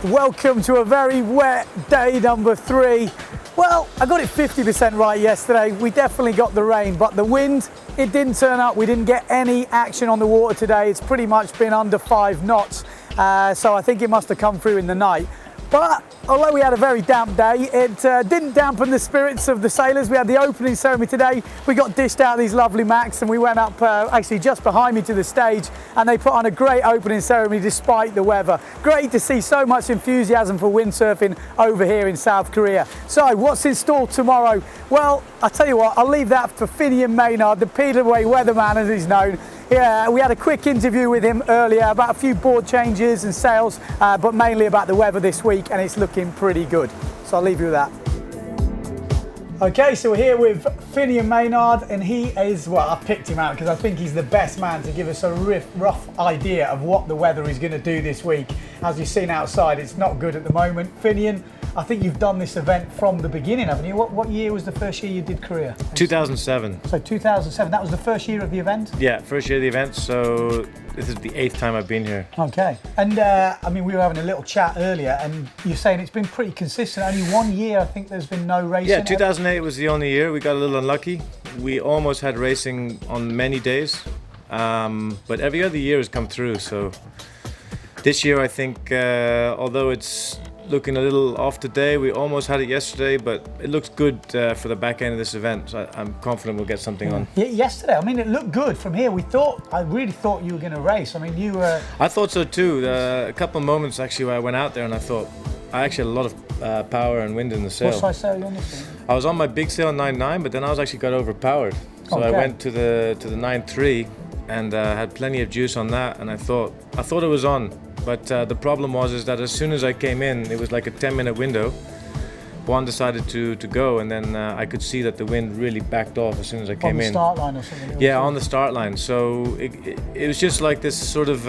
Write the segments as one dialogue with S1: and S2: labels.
S1: Welcome to a very wet day number 3. Well, I got it 50% right yesterday. We definitely got the rain, but the wind, it didn't turn up. We didn't get any action on the water today. It's pretty much been under 5 knots. So I think it must have come through in the night. But although we had a very damp day, it didn't dampen the spirits of the sailors. We had the opening ceremony today. We got dished out these lovely Macs and we went up actually just behind me to the stage, and they put on a great opening ceremony despite the weather. Great to see so much enthusiasm for windsurfing over here in South Korea. So what's in store tomorrow? Well, I'll tell you what, I'll leave that for Finian Maynard, the PWA weatherman as he's known. Yeah, we had a quick interview with him earlier about a few board changes and sales, but mainly about the weather this week, and it's looking pretty good. So I'll leave you with that. Okay, so we're here with Finian Maynard, and he is, well, I picked him out because I think he's the best man to give us a rough idea of what the weather is going to do this week. As you've seen outside, it's not good at the moment. Finian, I think you've done this event from the beginning, haven't you? What year was the first year you did Korea?
S2: 2007.
S1: So 2007, that was the first year of the event?
S2: Yeah, first year of the event, so this is the 8th time I've been here.
S1: Okay, and I mean, we were having a little chat earlier, and you're saying it's been pretty consistent. Only 1 year, I think there's been no racing.
S2: Yeah, 2008 was the only year. We got a little unlucky. We almost had racing on many days, but every other year has come through. So this year, I think, although it's looking a little off today, we almost had it yesterday, but it looks good for the back end of this event. So I'm confident we'll get something on.
S1: Yeah, yesterday, I mean, it looked good from here. I really thought you were going to race. I mean, you were...
S2: I thought so too. A couple of moments actually where I went out there and I thought, I actually had a lot of power and wind in the sail.
S1: What size sail are you on this thing?
S2: I was on my big sail 9.9, but then I actually got overpowered. So I went to the 9.3 and had plenty of juice on that, and I thought it was on. But the problem was that as soon as I came in, it was like a 10-minute window. One decided to go, and then I could see that the wind really backed off as soon as I came in.
S1: On the start line or something?
S2: Yeah, on the start line. So it was just like this sort of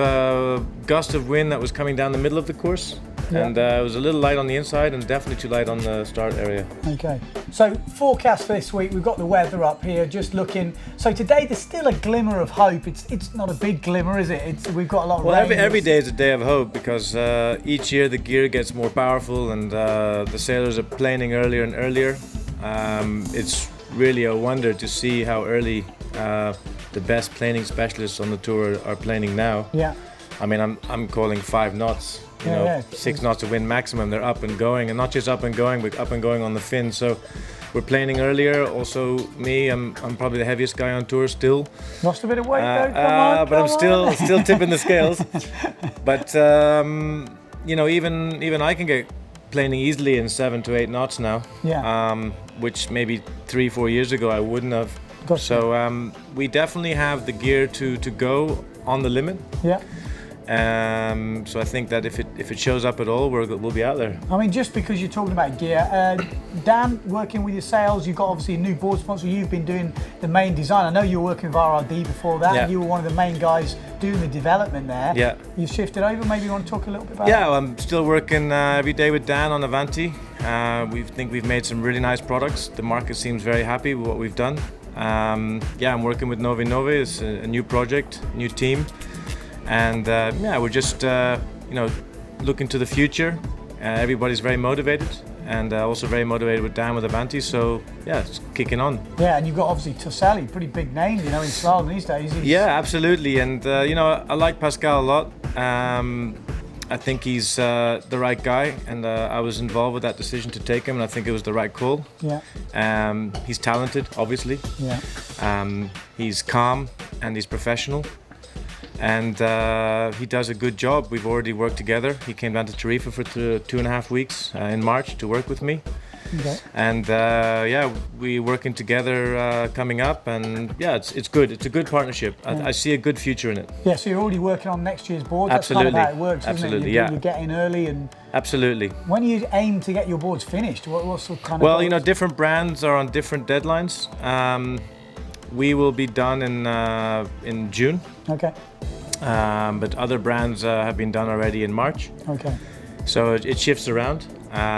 S2: gust of wind that was coming down the middle of the course. Yeah. And it was a little light on the inside and definitely too light on the start area. Okay, so forecast for this week, we've got the weather up here, just looking. So today there's still a glimmer of hope. It's not a big glimmer, is it? We've got a lot of rain. Well, every day is a day of hope because each year the gear gets more powerful and the sailors are planing earlier and earlier. It's really a wonder to see how early the best planing specialists on the tour are planing now. Yeah. I mean, I'm calling 5 knots. You know, 6 knots of wind maximum. They're up and going, and not just up and going, but up and going on the fin. So we're planing earlier. Also, me, I'm probably the heaviest guy on tour still.
S1: Lost a bit of weight though. Come
S2: on, still tipping the scales. But you know, even I can get planing easily in 7 to 8 knots now. Yeah. Which maybe 3-4 years ago I wouldn't have. Gotcha. So we definitely have the gear to go on the limit. Yeah. So I think that if it shows up at all, we'll be out there.
S1: I mean, just because you're talking about gear, Dan, working with your sales, you've got obviously a new board sponsor. You've been doing the main design. I know you were working with RRD before that. Yeah. You were one of the main guys doing the development there. Yeah. You've shifted over. Maybe you want to talk a little bit about that?
S2: Yeah, I'm still working every day with Dan on Avanti. We think we've made some really nice products. The market seems very happy with what we've done. Yeah, I'm working with Novi. It's a new project, new team. And yeah, we're just you know, looking to the future. Everybody's very motivated, and also very motivated with Dan with Avanti. So yeah, it's kicking on.
S1: Yeah, and you've got obviously Tosali, pretty big name, you know, in slalom these days.
S2: Yeah, absolutely. And you know, I like Pascal a lot. I think he's the right guy, and I was involved with that decision to take him, and I think it was the right call. Yeah. He's talented, obviously. Yeah. He's calm and he's professional. And he does a good job. We've already worked together. He came down to Tarifa for 2.5 weeks in March to work with me. Okay. And yeah, we're working together coming up, and yeah, it's good. It's a good partnership. Yeah. I see a good future in it.
S1: Yeah, so you're already working on next year's board.
S2: Absolutely.
S1: That's kind of how it works,
S2: Absolutely,
S1: isn't it?
S2: Yeah.
S1: You're getting early and...
S2: Absolutely.
S1: When you aim to get your boards finished, what's the kind of...
S2: Well, you know, different brands are on different deadlines. We will be done in June. Okay. But other brands have been done already in March. Okay. So it shifts around.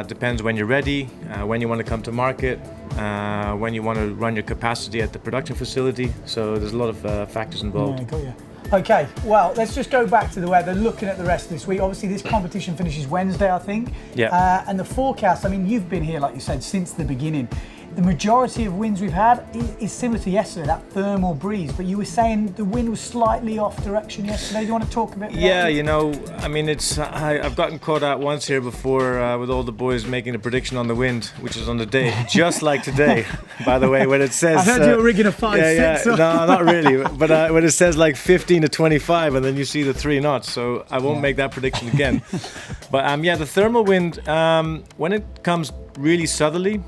S2: Depends when you're ready, when you want to come to market, when you want to run your capacity at the production facility. So there's a lot of factors involved.
S1: Yeah, got you. Okay, well, let's just go back to the weather, looking at the rest of this week. Obviously, this competition finishes Wednesday, I think.
S2: Yeah.
S1: And the forecast, I mean, you've been here, like you said, since the beginning. The majority of winds we've had is similar to yesterday, that thermal breeze, but you were saying the wind was slightly off direction yesterday. Do you want to talk a bit about
S2: Yeah,
S1: it?
S2: you know, I mean, I've gotten caught out once here before with all the boys making a prediction on the wind, which is on the day, just like today, by the way, when it says...
S1: I heard you were rigging a 5-6.
S2: Yeah,
S1: So.
S2: no, not really, but when it says like 15 to 25 and then you see the 3 knots, so I won't make that prediction again. But yeah, the thermal wind, when it comes really southerly,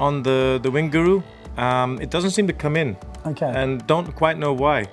S2: on the wind guru, it doesn't seem to come in.
S1: Okay.
S2: And don't quite know why.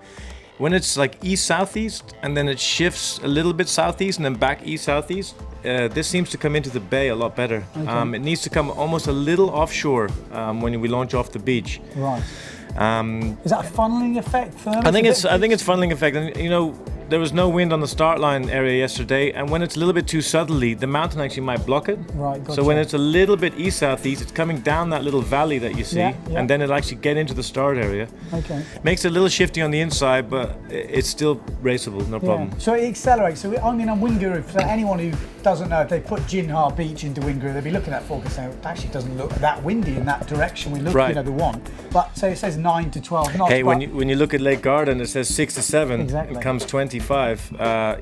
S2: When it's like east-southeast and then it shifts a little bit southeast and then back east-southeast, this seems to come into the bay a lot better.
S1: Okay.
S2: It needs to come almost a little offshore when we launch off the beach.
S1: Right. Is that a funneling effect?
S2: I think it's funneling effect, and you know, there was no wind on the start line area yesterday, and when it's a little bit too southerly, the mountain actually might block it.
S1: Right, gotcha.
S2: So when it's a little bit east-southeast, it's coming down that little valley that you see, and then it'll actually get into the start area.
S1: Okay.
S2: Makes it a little shifty on the inside, but it's still raceable, no problem.
S1: So it accelerates. So I mean, on Wind Guru, for anyone who doesn't know, if they put Jinha Beach into Wind Guru, they'd be looking at forecast saying it actually doesn't look that windy in that direction we look,
S2: Right.
S1: you know, the one. But say it says 9 to 12 knots.
S2: Hey, when you look at Lake Garden, it says 6 to 7.
S1: Exactly.
S2: It comes 25.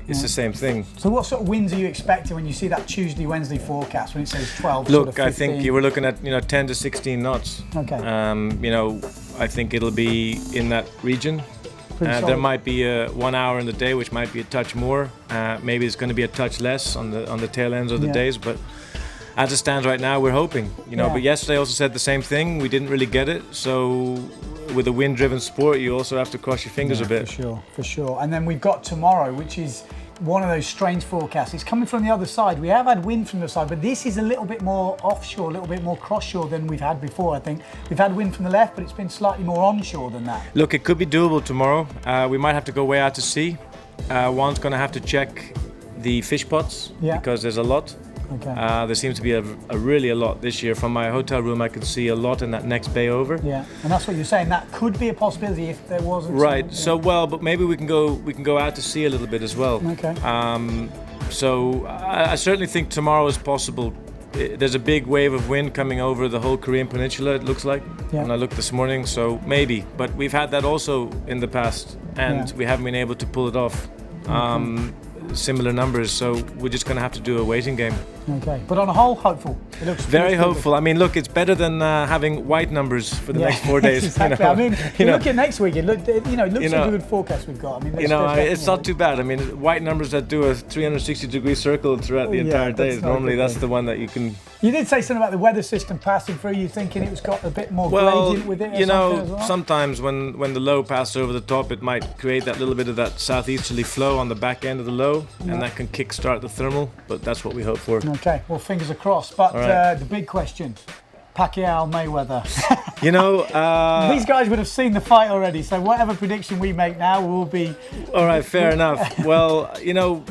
S2: It's the same thing.
S1: So what sort of winds are you expecting when you see that Tuesday, Wednesday forecast when it says 12?
S2: Look,
S1: sort of
S2: I
S1: 15?
S2: think you were looking at 10 to 16 knots.
S1: Okay.
S2: You know, I think it'll be in that region.
S1: Pretty
S2: There
S1: solid.
S2: might be 1 hour in the day, which might be a touch more. Maybe it's going to be a touch less on the tail ends of the days, but as it stands right now, we're hoping. You know, but yesterday I also said the same thing. We didn't really get it, so with a wind-driven sport, you also have to cross your fingers a bit.
S1: For sure. And then we've got tomorrow, which is one of those strange forecasts. It's coming from the other side. We have had wind from the side, but this is a little bit more offshore, a little bit more cross-shore than we've had before, I think. We've had wind from the left, but it's been slightly more onshore than that.
S2: Look, it could be doable tomorrow. We might have to go way out to sea. One's going to have to check the fish pots because there's a lot.
S1: Okay.
S2: There seems to be really a lot this year. From my hotel room, I can see a lot in that next bay over.
S1: Yeah, and that's what you're saying. That could be a possibility if there wasn't.
S2: Right. So but maybe we can go out to sea a little bit as well.
S1: Okay.
S2: So I certainly think tomorrow is possible. There's a big wave of wind coming over the whole Korean peninsula, it looks like, when I looked this morning, so maybe. But we've had that also in the past, and we haven't been able to pull it off. Similar numbers, so we're just going to have to do a waiting game.
S1: Okay, but on a whole, hopeful. It looks
S2: very hopeful. I mean, look, it's better than having white numbers for the next 4 days.
S1: Exactly.
S2: You know?
S1: I mean, you look at next week. It looks like a good forecast we've got. I mean,
S2: it's not too bad. I mean, white numbers that do a 360-degree circle throughout the entire day. Normally, that's the one that you can.
S1: You did say something about the weather system passing through. You thinking it was got a bit more gradient with it?
S2: You know, sometimes when the low passes over the top, it might create that little bit of that southeasterly flow on the back end of the low, and that can kickstart the thermal. But that's what we hope for.
S1: Okay, well, fingers crossed. But the big question: Pacquiao, Mayweather.
S2: You know,
S1: these guys would have seen the fight already. So whatever prediction we make now will be.
S2: All right, fair enough. Well, you know,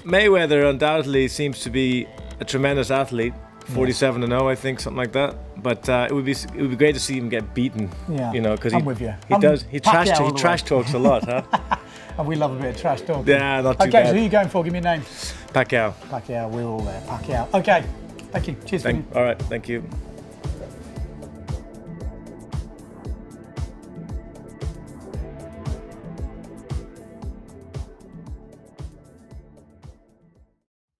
S2: Mayweather undoubtedly seems to be a tremendous athlete. 47-0, I think, something like that. But it would be great to see him get beaten. Yeah, you know, because he trash talks a lot, huh?
S1: And we love a bit of trash talking.
S2: Yeah, not too bad.
S1: Okay, so who are you going for? Give me a name.
S2: Pacquiao.
S1: Pacquiao, we're all there. Pacquiao. Okay, thank you. Cheers.
S2: All right, thank you.